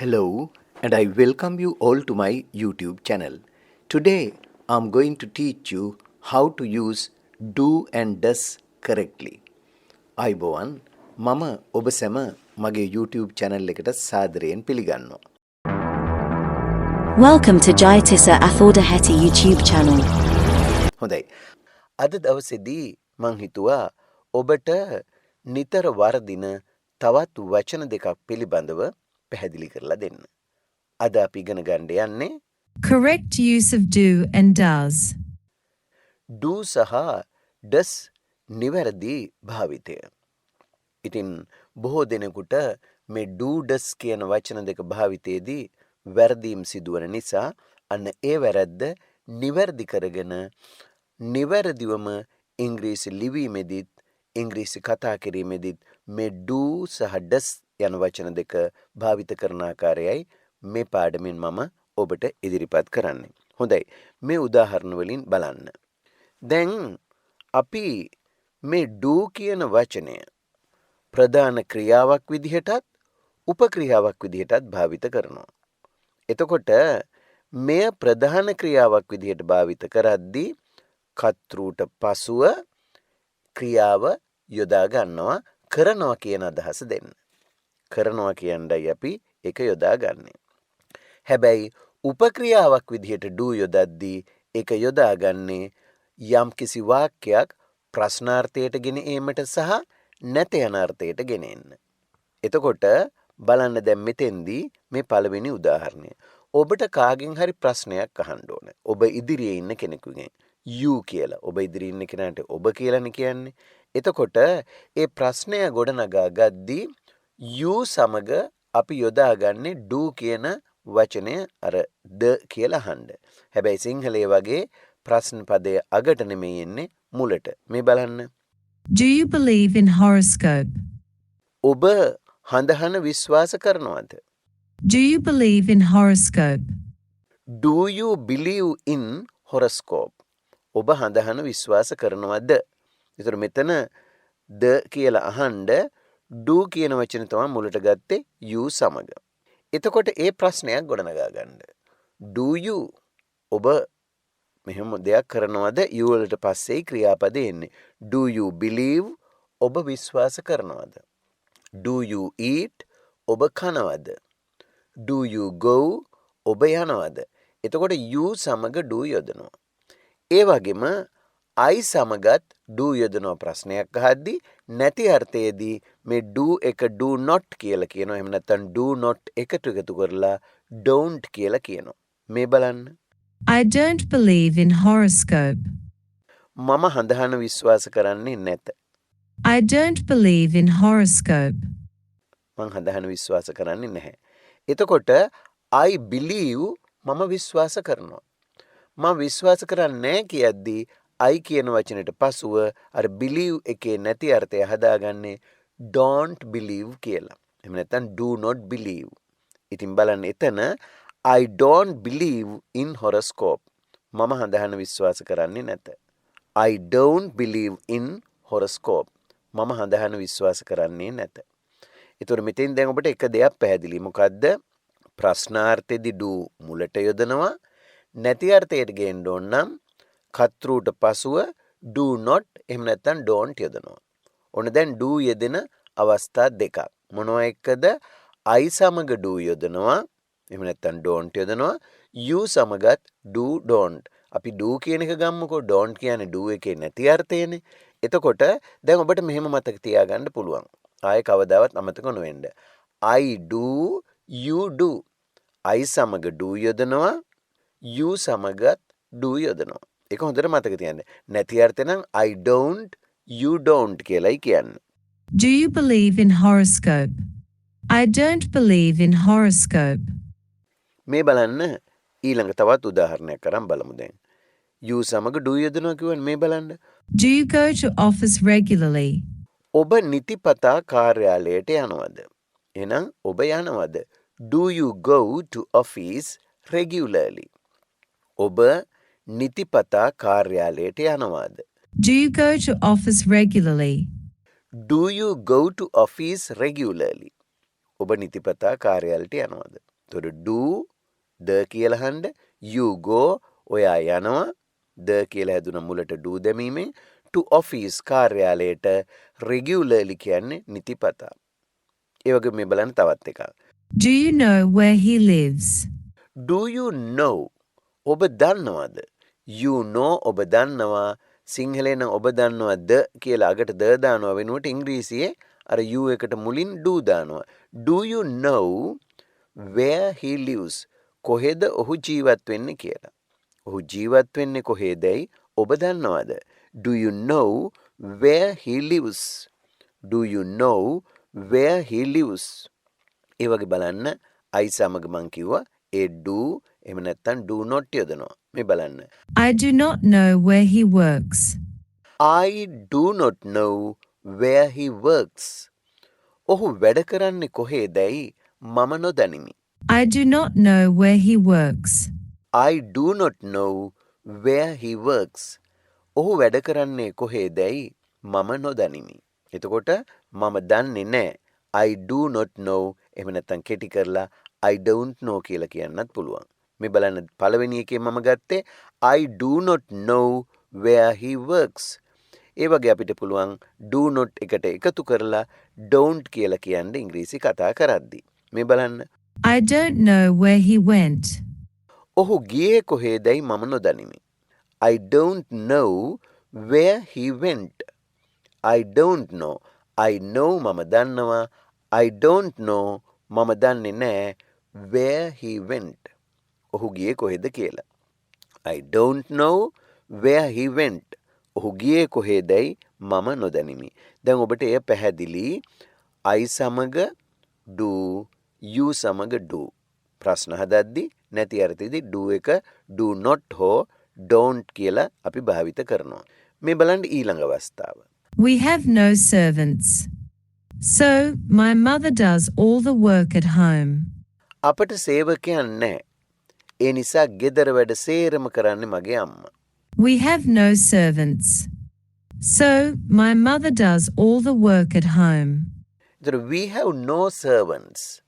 Hello, and I welcome you all to my YouTube channel. Today, I'm going to teach you how to use do and does correctly. අයිබෝවන් මම ඔබ සැම මගේ YouTube channel එකට සාදරයෙන් පිළිගන්නවා. Welcome to Jayatissa Athaudahetti YouTube channel. හොඳයි. අද දවසේදී මං හිතුවා ඔබට නිතර වර්ධින තවත් වචන දෙකක් පිළිබඳව පැහැදිලි කරලා දෙන්න. අද අපි ඉගෙන ගන්න යන්නේ Correct use of do and does. do සහ does නිවැරදි භාවිතය. ඉතින් බොහෝ දෙනෙකුට මේ do does කියන වචන දෙක භාවිතයේදී වැරදීම් සිදුවන නිසා අන්න ඒ වැරද්ද නිවැරදි කරගෙන නිවැරදිවම ඉංග්‍රීසි ලිවීමේදීත් ඉංග්‍රීසි කතා කිරීමේදීත් මේ do සහ does යන වචන දෙක භාවිත කරන ආකාරයයි මේ පාඩමින් මම ඔබට ඉදිරිපත් කරන්නේ. හොඳයි. මේ උදාහරණ වලින් බලන්න. දැන් අපි මේ do කියන වචනය ප්‍රධාන ක්‍රියාවක් විදිහටත් උපක්‍රියාවක් විදිහටත් භාවිත කරනවා. එතකොට මෙය ප්‍රධාන ක්‍රියාවක් විදිහට භාවිත කරද්දී කර්තෘට පසුව ක්‍රියාව යොදා ගන්නවා කරනවා කියන අදහස දෙන්න. කරනවා කියන්නයි අපි ඒක යොදාගන්නේ. හැබැයි උපක්‍රියාවක් විදිහට do යොදද්දී ඒක යොදාගන්නේ යම් කිසි වාක්‍යයක් ප්‍රශ්නාර්ථයට ගෙන ඒමට සහ නැත යන අර්ථයට ගෙන එන්න. එතකොට බලන්න දැන් මෙතෙන්දී මේ පළවෙනි උදාහරණය. ඔබට කාගෙන් හරි ප්‍රශ්නයක් අහන්න ඕන. ඔබ ඉදිරියේ ඉන්න කෙනෙකුගෙන් you කියලා. ඔබ ඉදිරියේ ඉන්න කෙනාට ඔබ කියලානේ කියන්නේ. එතකොට ඒ ප්‍රශ්නය ගොඩනගා ගද්දී you සමග අපි යොදාගන්නේ do කියන වචනය අර ද කියලා අහන්න. හැබැයි සිංහලයේ වගේ ප්‍රශ්න පදයේ අගට නෙමෙයි එන්නේ මුලට. මේ බලන්න. Do you believe in horoscope? ඔබ හඳහන විශ්වාස කරනවද? Do you believe in horoscope? Do you believe in horoscope? ඔබ හඳහන විශ්වාස කරනවද? ඒතර මෙතන ද කියලා අහන්න do කියන වචනේ තමයි මුලට ගත්තේ you සමග. එතකොට ඒ ප්‍රශ්නයක් ගොඩනගා ගන්න. Do you ඔබ මෙහෙම දෙයක් කරනවද? you වලට පස්සේ ක්‍රියාපදේ එන්නේ. Do you believe ඔබ විශ්වාස කරනවද? Do you eat ඔබ කනවද? Do you go ඔබ යනවද? එතකොට you සමග do යොදනවා. ඒ වගේම I සමගත් do යොදනවා ප්‍රශ්නයක් අහද්දී නැති අර්ථයේදී මේ do එක do not කියලා කියනවා. එහෙම නැත්නම් do not එකතු කරලා don't කියලා කියනවා. මේ බලන්න. I don't believe in horoscope. මම හඳහන විශ්වාස කරන්නේ නැත. I don't believe in horoscope. මම හඳහන විශ්වාස කරන්නේ නැහැ. එතකොට I believe මම විශ්වාස කරනවා. මම විශ්වාස කරන්නේ නැහැ කියද්දී I කියන වචනෙට පසුව අර believe එකේ නැති අර්ථය හදාගන්නේ don't believe කියලා. එහෙම නැත්නම් do not believe. ඉතින් බලන්න එතන I don't believe in horoscope. මම හඳහන විශ්වාස කරන්නේ නැත. I don't believe in horoscope. මම හඳහන විශ්වාස කරන්නේ නැත. ඒතර මෙතෙන් දැන් ඔබට එක දෙයක් පැහැදිලි. මොකද්ද? ප්‍රශ්නාර්ථෙදි do මුලට යොදනවා. නැති අර්ථයට ගේන්න ඕන නම් කර්තෘට පසුව do not එහෙම නැත්නම් don't යොදනවා. ඔන්න දැන් do යෙදෙන අවස්ථා දෙකක්. මොනවා එක්කද? I සමග do යොදනවා. එහෙම නැත්නම් don't යොදනවා. you සමගත් do don't. අපි do කියන එක ගමුකෝ. don't කියන්නේ do එකේ නැති අර්ථයනේ. එතකොට දැන් ඔබට මෙහෙම මතක තියාගන්න පුළුවන්. ආයේ කවදාවත් අමතක නොවෙන්න. I do you do. I සමග do යොදනවා. you සමගත් do යොදනවා. ඒක හොඳට මතක තියාගන්න. නැති අර්ථය නම් I don't you don't කියලායි කියන්නේ. Do you believe in horoscope? I don't believe in horoscope. මේ බලන්න ඊළඟ තවත් උදාහරණයක් අරන් බලමු දැන්. you සමග do යොදනවා කියවනේ මේ බලන්න. Do you go to office regularly? ඔබ නිතිපතා කාර්යාලයට යනවද? එහෙනම් ඔබ යනවද? Do you go to office regularly? ඔබ නිතිපතා කාර්යාලයට යනවද? Do you go to office regularly? Do you go to office regularly? ඔබ නිතිපතා කාර්යාලයට යනවද? තොර do ද කියලා හන්ද you go ඔයා යනවා ද කියලා හැදුන මුලට do දැමීමෙන් to office කාර්යාලයට regularly කියන්නේ නිතිපතා. ඒ වගේ මේ බලන්න තවත් එකක්. Do you know where he lives? Do you know? ඔබ දන්නවද? You know ඔබ දන්නවා. සිංහලෙන් නම් ඔබ දන්නවද කියලා අගට ද දානවා වෙනුවට ඉංග්‍රීසියේ අර you එකට මුලින් do දානවා. Do you know where he lives? කොහෙද ඔහු ජීවත් වෙන්නේ කියලා. ඔහු ජීවත් වෙන්නේ කොහෙදයි ඔබ දන්නවද? Do you know where he lives? Do you know where he lives? ඒ වගේ බලන්න I සමග මං කිව්වා ඒ do එහෙම නැත්නම් do not යොදනවා. මේ බලන්න. I do not know where he works. I do not know where he works. ඔහු වැඩ කරන්නේ කොහේදයි මම නොදනිමි. I do not know where he works. I do not know where he works. ඔහු වැඩ කරන්නේ කොහේදයි මම නොදනිමි. එතකොට මම දන්නේ නැහැ. I do not know එහෙම නැත්නම් කෙටි කරලා I don't know කියලා කියන්නත් පුළුවන්. මේ බලන්න පළවෙනි එකේ මම ගත්තේ I do not know where he works. ඒ වගේ අපිට පුළුවන් do not එකට එකතු කරලා don't කියලා කියන්න ඉංග්‍රීසි කතා කරද්දී. මේ බලන්න. I don't know where he went. ඔහු ගියේ කොහේදයි මම නොදනිමි. I don't know where he went. I don't know. I know මම දන්නවා. I don't know මම දන්නේ නැහැ where he went. ඔහු ගියේ කොහෙද කියලා. I don't know where he went. ඔහු ගියේ කොහෙදයි මම නොදනිමි. දැන් ඔබට එය පැහැදිලි. I සමග do, you සමග do. ප්‍රශ්න හදද්දි නැති අර්ථෙදි do එක do not හෝ don't කියලා අපි භාවිත කරනවා. මේ බලන්න ඊළඟ අවස්ථාව. We have no servants. So, my mother does all the work at home. අපට සේවකයන් නැහැ. ඒ නිසා ගෙදර වැඩ සේරම කරන්නේ මගේ අම්මා. We have no servants. So, my mother does all the work at home. we have no servants.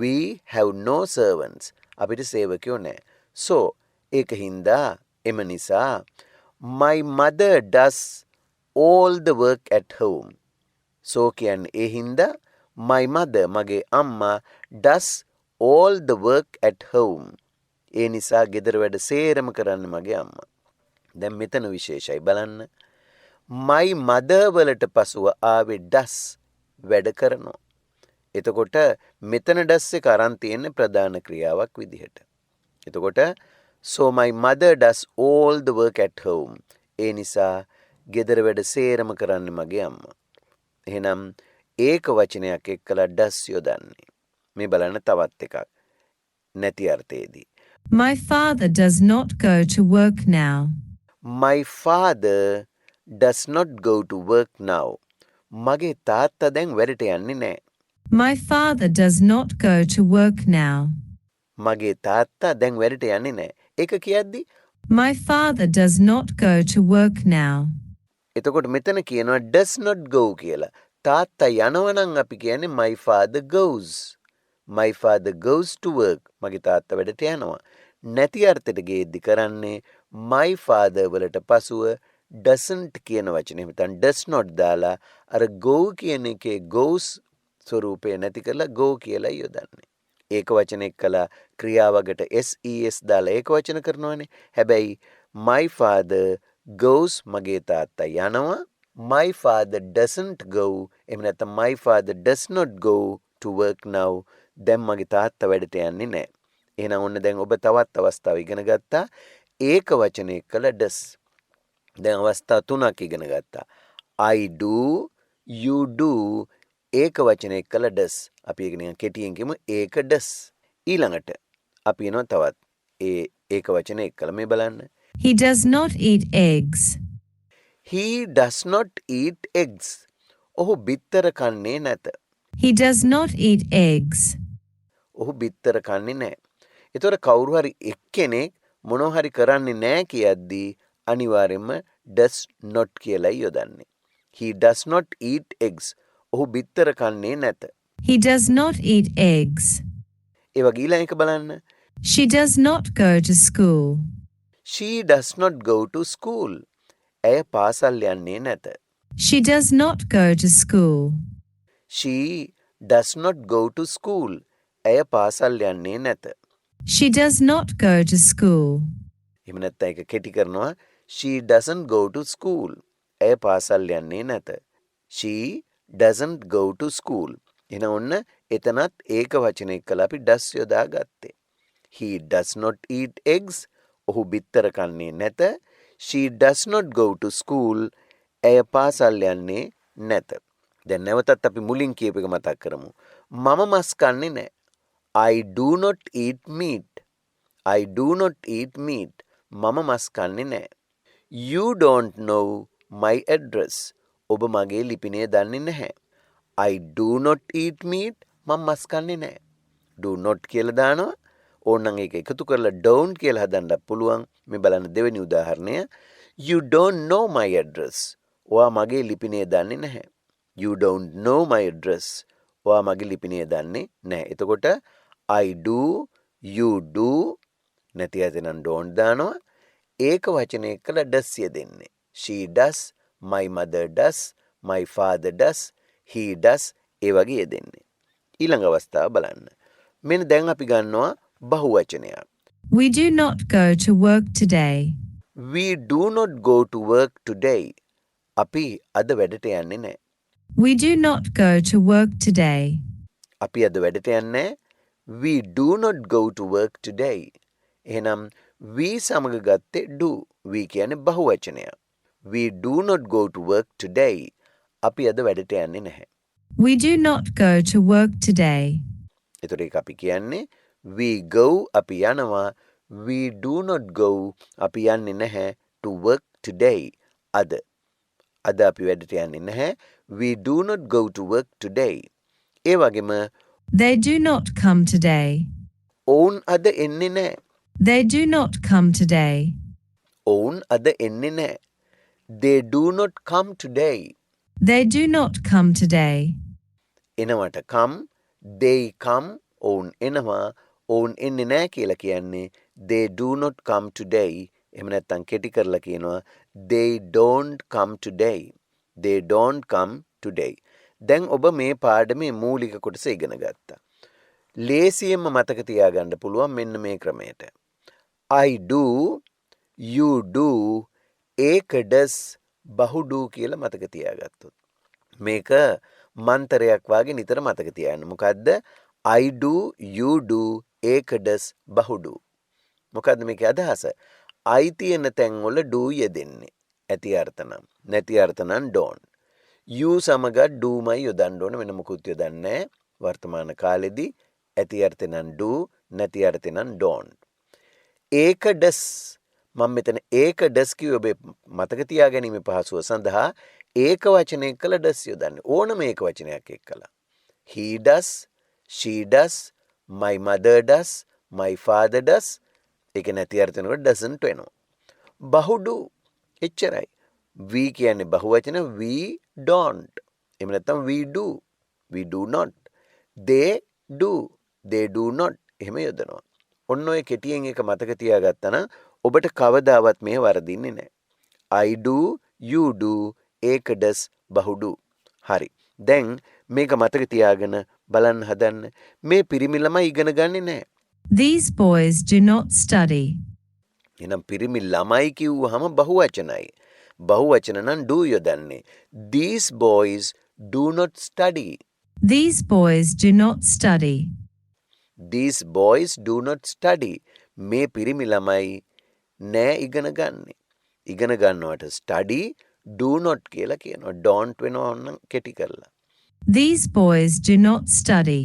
We have no servants. අපිට සේවකයෝ නැහැ. So, ඒක හින්දා එම නිසා my mother does all the work at home. So කියන්නේ ඒ හින්දා my mother මගේ අම්මා does all the work at home. ඒ නිසා ගෙදර වැඩ සේරම කරන්නේ මගේ අම්මා. දැන් මෙතන විශේෂයි බලන්න. my mother වලට පසුව ආවේ does වැඩ කරනවා. එතකොට මෙතන does එක අරන් තියෙන ප්‍රධාන ක්‍රියාවක් විදිහට. එතකොට so my mother does all the work at home. ඒ නිසා ගෙදර වැඩ සේරම කරන්නේ මගේ අම්මා. එහෙනම් ඒක වචනයක් එක්කලා does යොදන්නේ. මේ බලන්න තවත් එකක්. නැති අර්ථයේදී. My father does not go to work now. My father does not go to work now. මගේ තාත්තා දැන් වැඩට යන්නේ නැහැ. My father does not go to work now. මගේ තාත්තා දැන් වැඩට යන්නේ නැහැ. ඒක කියද්දි My father does not go to work now. එතකොට මෙතන කියනවා does not go කියලා. තාත්තා යනවා නම් අපි කියන්නේ my father goes. My father goes to work. මගේ තාත්තා වැඩට යනවා. නැති අර්ථයට ගේද්දි කරන්නේ my father වලට පසුව doesn't කියන වචනේ මෙතන does not දාලා අර go කියන එකේ goes ස්වරූපය නැති කරලා go කියලා යොදන්නේ. ඒක වචන එක්කලා ක්‍රියාවකට ses දාලා ඒක වචන කරනවානේ. හැබැයි my father goes මගේ තාත්තා යනවා. My father doesn't go. එහෙම නැත්නම් my father does not go to work now. දැන් මගේ තාත්තා වැඩට යන්නේ නැහැ. එහෙනම් ඔන්න දැන් ඔබ තවත් අවස්ථාව ඉගෙන ගත්තා. ඒක වචන එක්කලා does. දැන් අවස්ථා තුනක් ඉගෙන ගත්තා. I do, you do, ඒක වචන එක්කලා does. අපි ඒක නිකන් කෙටියෙන් කියමු ඒක does. ඊළඟට අපි එනවා තවත් ඒක වචන එක්කලා මේ බලන්න. He does not eat eggs. He does not eat eggs. ඔහු බිත්තර කන්නේ නැත. He does not eat eggs. ඔහු බිත්තර කන්නේ නැහැ. ඒතර කවුරු හරි එක්කෙනෙක් මොනවා හරි කරන්නේ නැහැ කියද්දී අනිවාර්යයෙන්ම does not කියලා යොදන්නේ. He does not eat eggs. ඔහු බිත්තර කන්නේ නැත. He does not eat eggs. ඒ වගේ ඊළඟ එක බලන්න. She does not go to school. She does not go to school. ඇය පාසල් යන්නේ නැත. She does not go to school. She does not go to school. ඇය පාසල් යන්නේ නැත. She does not go to school. එහෙම නැත්නම් ඒක කෙටි කරනවා. She doesn't go to school. ඇය පාසල් යන්නේ නැත. She doesn't go to school. එහෙනම් ඔන්න එතනත් ඒක වචනයක් කළා අපි does යොදා ගත්තේ. He does not eat eggs. ඔහු බිත්තර කන්නේ නැත. She does not go to school. ඇය පාසල් යන්නේ නැත. දැන් නැවතත් අපි මුලින් කියපු එක මතක් කරමු. මම මස් කන්නේ නැහැ. I do not eat meat. I do not eat meat. මම මස් කන්නේ නැහැ. You don't know my address. ඔබ මගේ ලිපිනය දන්නේ නැහැ. I do not eat meat. මම මස් කන්නේ නැහැ. Do not කියලා දානවා. ඕනනම් ඒක එකතු කරලා don't කියලා හදන්නත් පුළුවන්. මේ බලන්න දෙවෙනි උදාහරණය. You don't know my address. ඔයා මගේ ලිපිනය දන්නේ නැහැ. You don't know my address. ඔයා මගේ ලිපිනය දන්නේ නැහැ. එතකොට I do, you do නැති ඇතනම් don't දානවා. ඒක වචනය කළ does යෙදෙන්නේ. She does, my mother does, my father does, he does ඒ වගේ යෙදෙන්නේ. ඊළඟ අවස්ථාව බලන්න. මෙන්න දැන් අපි ගන්නවා බහුවචනයක්. We do not go to work today. We do not go to work today. අපි අද වැඩට යන්නේ නැහැ. We do not go to work today. අපි අද වැඩට යන්නේ නැහැ. We do not go to work today. එහෙනම් we සමග ගත්තේ do. we කියන්නේ බහුවචනයක්. We do not go to work today. අපි අද වැඩට යන්නේ නැහැ. We do not go to work today. එතකොට ඒක අපි කියන්නේ we go අපි යනවා. We do not go අපි යන්නේ නැහැ to work today. අද අපි වැඩට යන්නේ නැහැ. We do not go to work today. ඒ වගේම They do not come today. ඔවුන් අද එන්නේ නැහැ. They do not come today. ඔවුන් අද එන්නේ නැහැ. They do not come today. They do not come today. එනවට come, they come, ඔවුන් එනවා, ඔවුන් එන්නේ නැහැ කියලා කියන්නේ they do not come today. එහෙම නැත්නම් කෙටි කරලා කියනවා they don't come today. They don't come today. දැන් ඔබ මේ පාඩමේ මූලික කොටස ඉගෙන ගත්තා. ලේසියෙන්ම මතක තියාගන්න පුළුවන් මෙන්න මේ ක්‍රමයට. I do, you do, ඒක does, බහු do කියලා මතක තියාගත්තොත්. මේක මන්තරයක් වාගේ නිතර මතක තියාගන්න. මොකද්ද? I do, you do, ඒක does, බහු do. මොකද්ද මේකේ අදහස? I තියෙන තැන් වල do යෙදෙන්නේ. ඇති අර්ථ නම්. නැති අර්ථ නම් don't. you සමග do මයි යොදන්න ඕන වෙන මොකුත් යොදන්නේ නැහැ. වර්තමාන කාලෙදී ඇති අර්ථ නම් do, නැති අර්ථ නම් don't. ඒක does. මම මෙතන ඒක does කිව්ව ඔබේ මතක තියාගැනීම පහසුව සඳහා ඒක වචනයක් කළ does යොදන්නේ. ඕනම ඒක වචනයක් එක්කලා. He does, she does, my mother does, my father does. ඒක නැති අර්ථ වෙනකොට doesn't වෙනවා. බහු do එච්චරයි. we කියන්නේ බහුවචන we don't. එහෙම නැත්නම් we do, we do not. they do, they do not. එහෙම යොදනවා. ඔන්න ඔය කෙටියෙන් එක මතක තියාගත්තා නම් ඔබට කවදාවත් මේ වරදින්නේ නැහැ. I do, you do, ඒක does, බහු do. හරි. දැන් මේක මතක තියාගෙන බලන්න හදන්න. මේ පිරිමි ළමයි ඉගෙන ගන්නේ නැහැ. These boys do not study. එහෙනම් පිරිමි ළමයි කිව්වහම බහුවචනයි. බහුවචන නම් do යොදන්නේ. These boys do not study. These boys do not study. These boys do not study. මේ පිරිමි ළමයි නෑ ඉගෙන ගන්නේ. ඉගෙන ගන්නවට study, do not කියලා කියනවා. don't වෙනවා නම් කෙටි කරලා. These boys do not study.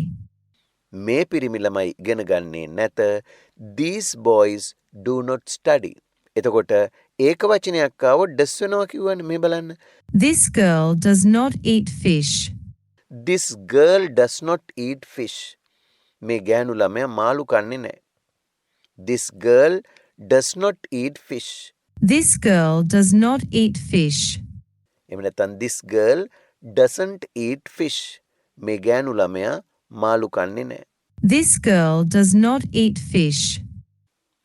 මේ පිරිමි ළමයි ඉගෙන ගන්නේ නැත. These boys do not study. එතකොට ඒක වචනයක් ආවොත් does වෙනවා කියවනේ මේ බලන්න. This girl does not eat fish. This girl does not eat fish. මේ ගෑනු ළමයා මාළු කන්නේ නැහැ. This girl does not eat fish. This girl does not eat fish. එහෙම නැත්නම් this girl doesn't eat fish. මේ ගෑනු ළමයා මාළු කන්නේ නැහැ. This girl does not eat fish.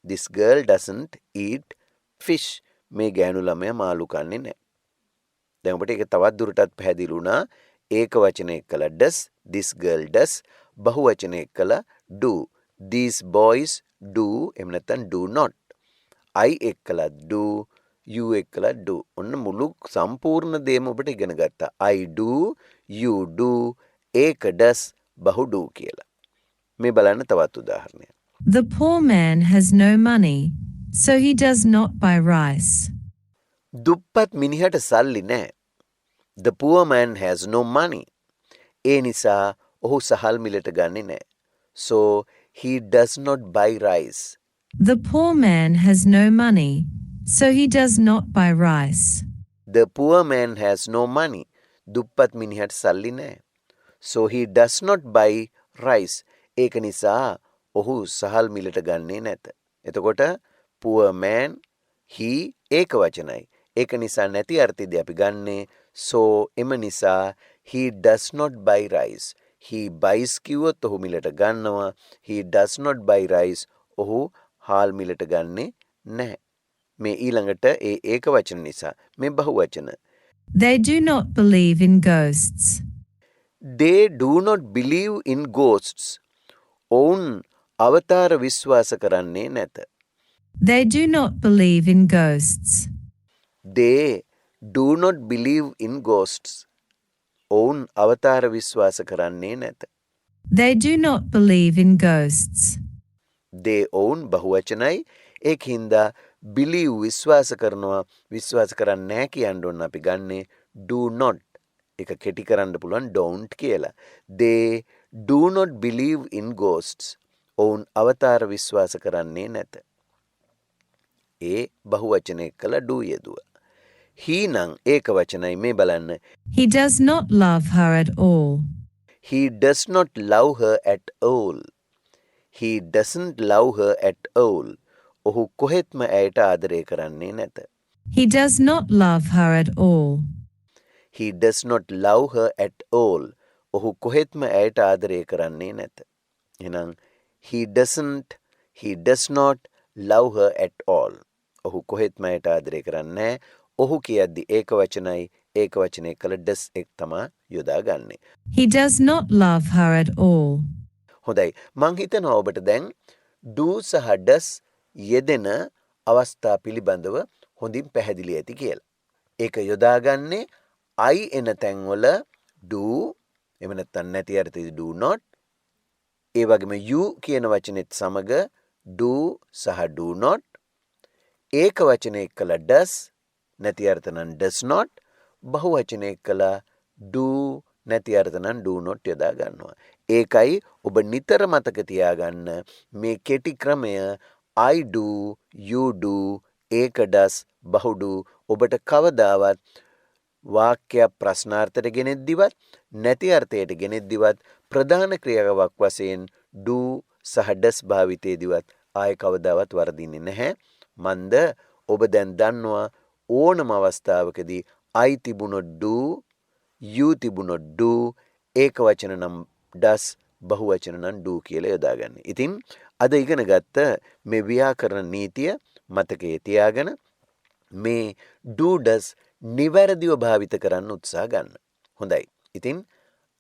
This girl doesn't eat fish. මේ ගෑනු ළමයා මාළු කන්නේ නැහැ. දැන් ඔබට ඒක තවත් දුරටත් පැහැදිලි වුණා. ඒක වචනය එක්කලා does, this girl does. බහු වචනය එක්කලා do. These boys do. එහෙම නැත්නම් do not. I එක්කලා do, you එක්කලා do. ඔන්න මුළු සම්පූර්ණ දේම ඔබට ඉගෙන ගත්තා. I do, you do, ඒක does, බහු do කියලා. මේ බලන්න තවත් උදාහරණයක්. The poor man has no money, so he does not buy rice. දුප්පත් මිනිහට සල්ලි නැහැ. The poor man has no money. ඒ නිසා ඔහු සහල් මිලට ගන්නේ නැහැ. So he does not buy rice. The poor man has no money, so he does not buy rice. The poor man has no money. දුප්පත් මිනිහට සල්ලි නැහැ. So he does not buy rice. ඒක නිසා ඔහු සහල් මිලට ගන්නේ නැත. එතකොට poor man, he ඒක වචනයි. ඒක නිසා නැති අර්ථයද අපි ගන්නේ. So එම නිසා he does not buy rice. He buys කිව්වොත් ඔහු මිලට ගන්නවා. He does not buy rice. ඔහු හාල් මිලට ගන්නේ නැහැ. මේ ඊළඟට ඒක වචන නිසා මේ බහු වචන. They do not believe in ghosts. They do not believe in ghosts. ඔවුන් අවතාර විශ්වාස කරන්නේ නැත. They do not believe in ghosts. They do not believe in ghosts. ඔවුන් අවතාර විශ්වාස කරන්නේ නැත. They do not believe in ghosts. They ඔවුන් බහුවචනයි. ඒකින්දා believe විශ්වාස කරනවා, විශ්වාස කරන්නේ නැහැ කියන්න ඕන අපි ගන්නේ do not. ඒක කෙටි කරන්න පුළුවන් don't කියලා. They do not believe in ghosts. ඔවුන් අවතාර විශ්වාස කරන්නේ නැත. ඒ බහුවචනය කළ do යෙදුව. he නම් ඒක වචනයි. මේ බලන්න. He does not love her at all. He does not love her at all. He doesn't love her at all. ඔහු කොහෙත්ම ඇයට ආදරය කරන්නේ නැත. He does not love her at all. He does not love her at all. ඔහු කොහෙත්ම ඇයට ආදරය කරන්නේ නැත. එහෙනම් he does not love her at all. ඔහු කොහෙත්ම ඇයට ආදරය කරන්නේ නැහැ. ඔහු කියද්දි ඒක වචනයි. ඒක වචනේ කළ does එක තමයි යොදාගන්නේ. He does not love her at all. හොඳයි. මං හිතනවා ඔබට දැන් do සහ does යෙදෙන අවස්ථා පිළිබඳව හොඳින් පැහැදිලි ඇති කියලා. ඒක යොදාගන්නේ I එන තැන්වල do එහෙම නැත්නම් නැති අර්ථයේ do not. ඒ වගේම you කියන වචනේත් සමග do සහ do not. ඒක වචනේ එක්කලා does නැති අර්ථ නම් does not. බහු වචනේ එක්කලා do නැති අර්ථ නම් do not යොදා ගන්නවා. ඒකයි ඔබ නිතර මතක තියාගන්න මේ කෙටි ක්‍රමය I do, you do, ඒක does, බහු do ඔබට කවදාවත් වාක්‍යයක් ප්‍රශ්නාර්ථයට ගෙනෙද්දිවත් නැති අර්ථයට ගෙනෙද්දිවත් ප්‍රධාන ක්‍රියාවක් වශයෙන් do සහ does භාවිතයේදීවත් ආය කවදාවත් වරදින්නේ නැහැ. මන්ද ඔබ දැන් දන්නවා ඕනම අවස්ථාවකදී I තිබුණොත් do, you තිබුණොත් do, ඒක වචන නම් does, බහු වචන නම් do කියලා යොදාගන්න. ඉතින් අද ඉගෙන ගත්ත මේ ව්‍යාකරණ නීතිය මතකයේ තියාගෙන මේ do does නිවැරදිව භාවිත කරන්න උත්සාහ ගන්න. හොඳයි. ඉතින්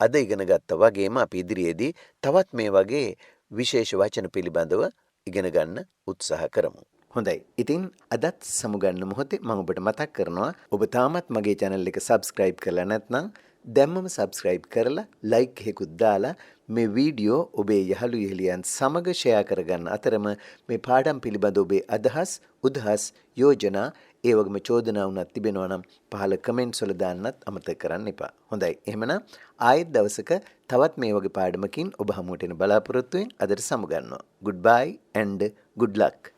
අද ඉගෙන ගත්තා වගේම අපි ඉදිරියේදී තවත් මේ වගේ විශේෂ වචන පිළිබඳව ඉගෙන ගන්න උත්සාහ කරමු. හොඳයි. ඉතින් අදත් සමුගන්න මොහොතේ මම ඔබට මතක් කරනවා ඔබ තාමත් මගේ channel එක subscribe කරලා නැත්නම් දැම්මම subscribe කරලා like එකකුත් දාලා මේ වීඩියෝ ඔබේ යහළු යහළියන් සමග share කරගන්න අතරම මේ පාඩම් පිළිබඳ ඔබේ අදහස්, උදහස්, යෝජනා ඒ වගේම චෝදනා වුණත් තිබෙනවා නම් පහළ comments වල දාන්නත් අමතක කරන්න එපා. හොඳයි. එහෙමනම් ආයෙත් දවසක තවත් මේ වගේ පාඩමකින් ඔබ හමුවට එන බලාපොරොත්තු වෙමින් අදට සමුගන්නවා. Goodbye and good luck.